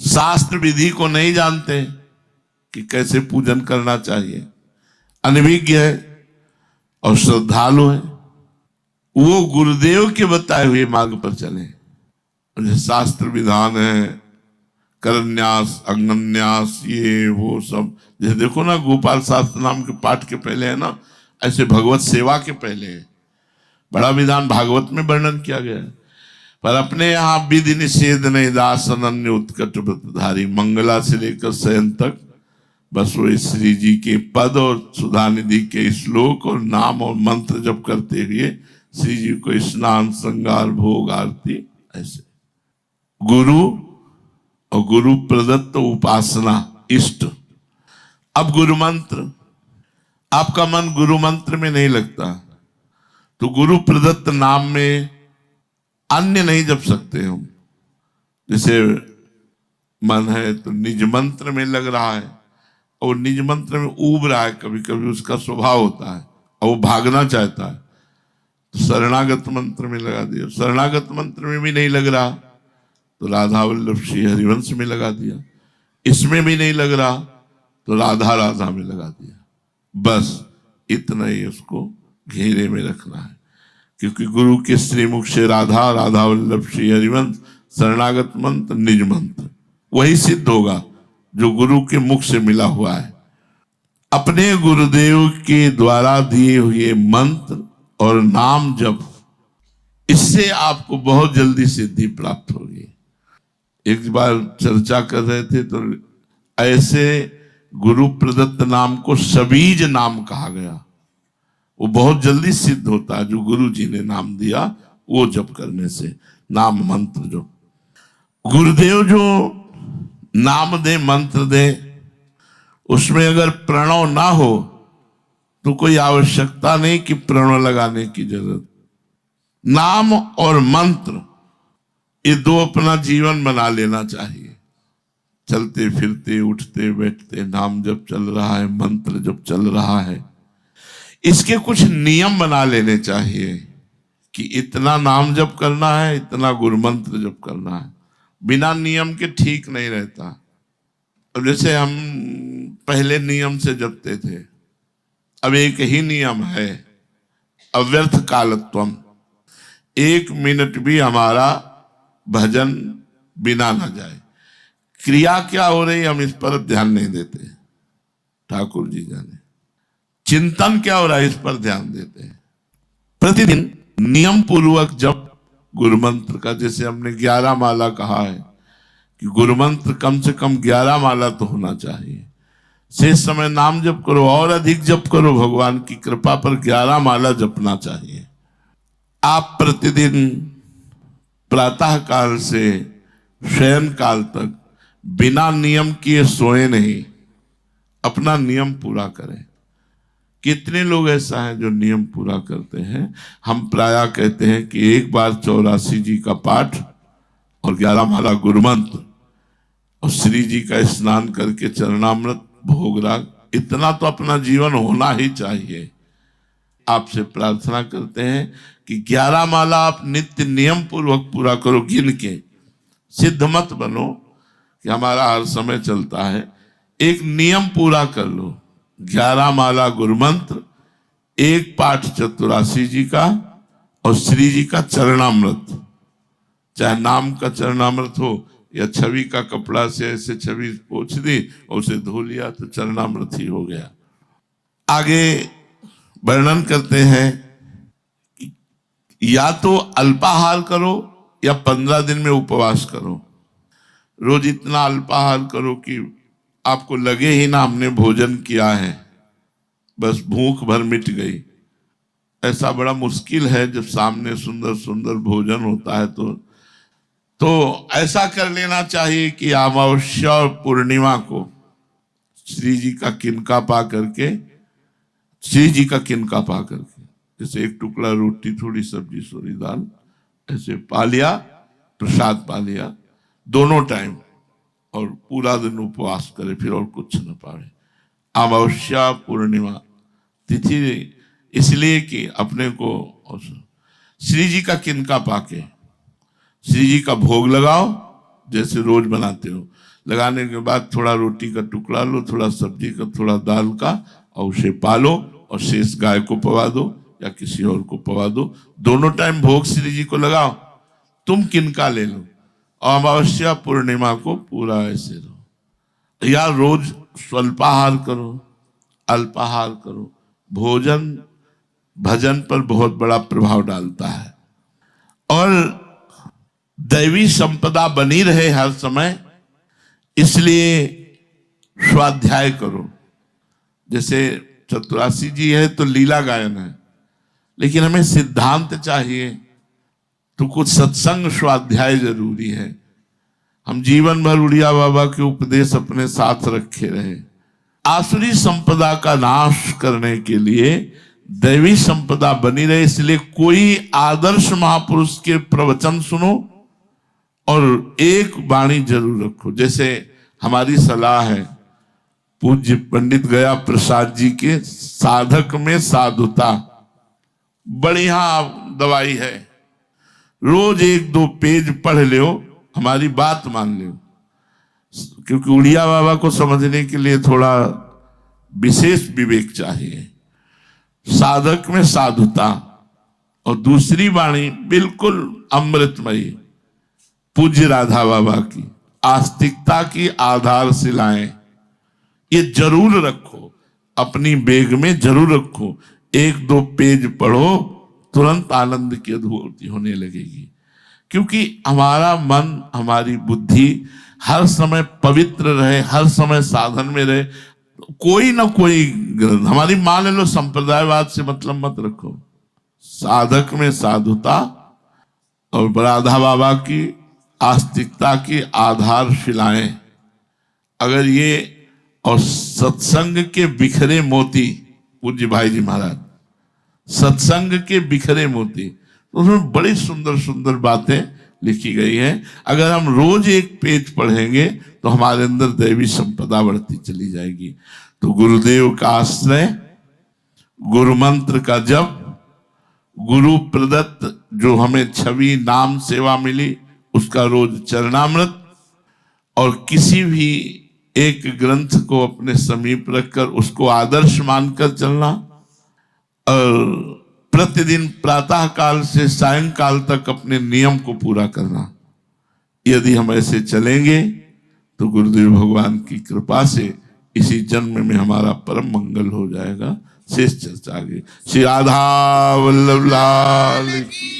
शास्त्र विधि को नहीं जानते कि कैसे पूजन करना चाहिए, अनभिज्ञ है और श्रद्धालु है, वो गुरुदेव के बताए हुए मार्ग पर चले। शास्त्र विधान है, करन्यास, अंगन्यास, ये वो सब, जैसे देखो ना गोपाल शास्त्र नाम के पाठ के पहले है ना, ऐसे भगवत सेवा के पहले है। बड़ा विधान भागवत में वर्णन किया गया है। पर अपने यहाँ विधि निषेध नहीं, दास अनन्य उत्कट व्रतधारी, मंगला से लेकर शयन तक बस वो श्री जी के पद और सुधा निधि के श्लोक और नाम और मंत्र जप करते हुए श्री जी को स्नान, श्रृंगार, भोग, आरती, ऐसे गुरु और गुरु प्रदत्त उपासना, इष्ट। अब गुरु मंत्र, आपका मन गुरु मंत्र में नहीं लगता तो गुरु प्रदत्त नाम में अन्य नहीं जप सकते हम। जैसे मन है तो निज मंत्र में लग रहा है और निज मंत्र में ऊब रहा है, कभी कभी उसका स्वभाव होता है और वो भागना चाहता है तो शरणागत मंत्र में लगा दिया। शरणागत मंत्र में भी नहीं लग रहा तो राधा वल्लभ श्री हरिवंश में लगा दिया। इसमें भी नहीं लग रहा तो राधा राधा में लगा दिया। बस इतना ही उसको घेरे में रखना है, क्योंकि गुरु के श्रीमुख से राधा, राधा वल्लभ श्री हरिवंश, शरणागत मंत्र, निज मंत्र वही सिद्ध होगा जो गुरु के मुख से मिला हुआ है। अपने गुरुदेव के द्वारा दिए हुए मंत्र और नाम जप, इससे आपको बहुत जल्दी सिद्धि प्राप्त होगी। एक बार चर्चा कर रहे थे तो ऐसे गुरु प्रदत्त नाम को सबीज नाम कहा गया। वो बहुत जल्दी सिद्ध होता है, जो गुरु जी ने नाम दिया वो जप करने से, नाम मंत्र जो गुरुदेव जो नाम दे, मंत्र दे, उसमें अगर प्रणव ना हो तो कोई आवश्यकता नहीं कि प्रणव लगाने की जरूरत। नाम और मंत्र ये दो अपना जीवन बना लेना चाहिए। चलते फिरते, उठते बैठते नाम जब चल रहा है, मंत्र जब चल रहा है, इसके कुछ नियम बना लेने चाहिए कि इतना नाम जप करना है, इतना गुरु मंत्र जप करना है। बिना नियम के ठीक नहीं रहता। अब जैसे हम पहले नियम से जपते थे, अब एक ही नियम है, अव्यर्थ कालत्वम। 1 मिनट भी हमारा भजन बिना ना जाए। क्रिया क्या हो रही हम इस पर ध्यान नहीं देते, ठाकुर जी जाने। चिंतन क्या हो रहा है इस पर ध्यान देते हैं। प्रतिदिन नियम पूर्वक जप गुरु मंत्र का, जैसे हमने 11 माला कहा है कि गुरु मंत्र कम से कम 11 माला तो होना चाहिए। शेष समय नाम जप करो और अधिक जप करो, भगवान की कृपा पर 11 माला जपना चाहिए। आप प्रतिदिन प्रातः काल से शयन काल तक बिना नियम किए सोए नहीं, अपना नियम पूरा करें। कितने लोग ऐसा है जो नियम पूरा करते हैं। हम प्रायः कहते हैं कि एक बार 84 जी का पाठ और 11 माला गुरु मंत्र और श्री जी का स्नान करके चरणामृत, भोगराग, इतना तो अपना जीवन होना ही चाहिए। आपसे प्रार्थना करते हैं कि 11 माला आप नित्य नियम पूर्वक पूरा करो, गिन के। सिद्ध मत बनो कि हमारा हर समय चलता है। एक नियम पूरा कर लो, 11 माला गुरु मंत्र, एक पाठ 84 जी का और श्री जी का चरणामृत। चाहे नाम का चरणामृत हो या छवि का कपड़ा से ऐसे छवि पोंछ दी और उसे धो लिया तो चरणामृत ही हो गया। आगे वर्णन करते हैं कि या तो अल्पाहार करो या 15 दिन में उपवास करो। रोज इतना अल्पाहार करो कि आपको लगे ही ना हमने भोजन किया है, बस भूख भर मिट गई। ऐसा बड़ा मुश्किल है जब सामने सुंदर सुंदर भोजन होता है तो ऐसा कर लेना चाहिए कि अमावस्या और पूर्णिमा को श्री जी का किनका पा करके, श्री जी का किनका पा करके, जैसे एक टुकड़ा रोटी, थोड़ी सब्जी, थोड़ी दाल, ऐसे पा लिया, प्रसाद पा लिया दोनों टाइम, और पूरा दिन उपवास करे, फिर और कुछ न पावे। अमावस्या पूर्णिमा तिथि इसलिए कि अपने को श्री जी का किनका पाके श्री जी का भोग लगाओ, जैसे रोज बनाते हो। लगाने के बाद थोड़ा रोटी का टुकड़ा लो, थोड़ा सब्जी का, थोड़ा दाल का, और उसे पालो और शेष गाय को पवा दो या किसी और को पवा दो। दोनों टाइम भोग श्री जी को लगाओ, तुम किनका ले लो, और अमावस्या पूर्णिमा को पूरा ऐसे रहो। या रोज स्वल्पाहार करो, अल्पाहार करो। भोजन भजन पर बहुत बड़ा प्रभाव डालता है। और दैवी संपदा बनी रहे हर समय, इसलिए स्वाध्याय करो। जैसे चतुरासी जी है तो लीला गायन है, लेकिन हमें सिद्धांत चाहिए तो कुछ सत्संग स्वाध्याय जरूरी है। हम जीवन भर उड़िया बाबा के उपदेश अपने साथ रखे रहे। आसुरी संपदा का नाश करने के लिए दैवी संपदा बनी रहे, इसलिए कोई आदर्श महापुरुष के प्रवचन सुनो और एक वाणी जरूर रखो। जैसे हमारी सलाह है पूज्य पंडित गया प्रसाद जी के साधक में साधुता, बढ़िया दवाई है। रोज 1-2 पेज पढ़ लो, हमारी बात मान लो, क्योंकि उड़िया बाबा को समझने के लिए थोड़ा विशेष विवेक चाहिए। साधक में साधुता, और दूसरी वाणी बिल्कुल अमृतमयी पूज्य राधा बाबा की आस्तिकता की आधारशिलाएं, ये जरूर रखो, अपनी बैग में जरूर रखो। 1-2 पेज पढ़ो, तुरंत आनंद की अनुभूति होने लगेगी। क्योंकि हमारा मन, हमारी बुद्धि हर समय पवित्र रहे, हर समय साधन में रहे। कोई ना कोई ग्रंथ, हमारी मान लो संप्रदायवाद से मतलब मत रखो, साधक में साधुता और राधा बाबा की आस्तिकता की आधारशिलाएं, अगर ये, और सत्संग के बिखरे मोती, पूज्य भाई जी महाराज, सत्संग के बिखरे मोती, तो उसमें बड़ी सुंदर सुंदर बातें लिखी गई हैं। अगर हम रोज 1 पेज पढ़ेंगे तो हमारे अंदर दैवी संपदा बढ़ती चली जाएगी। तो गुरुदेव का आश्रय, गुरु मंत्र का जप, गुरु प्रदत्त जो हमें छवि नाम सेवा मिली उसका रोज चरणामृत, और किसी भी एक ग्रंथ को अपने समीप रखकर उसको आदर्श मानकर चलना, और प्रतिदिन प्रातः काल से सायंकाल तक अपने नियम को पूरा करना। यदि हम ऐसे चलेंगे तो गुरुदेव भगवान की कृपा से इसी जन्म में हमारा परम मंगल हो जाएगा। शेष चर्चा आगे। श्री राधा वल्लभ लाल की।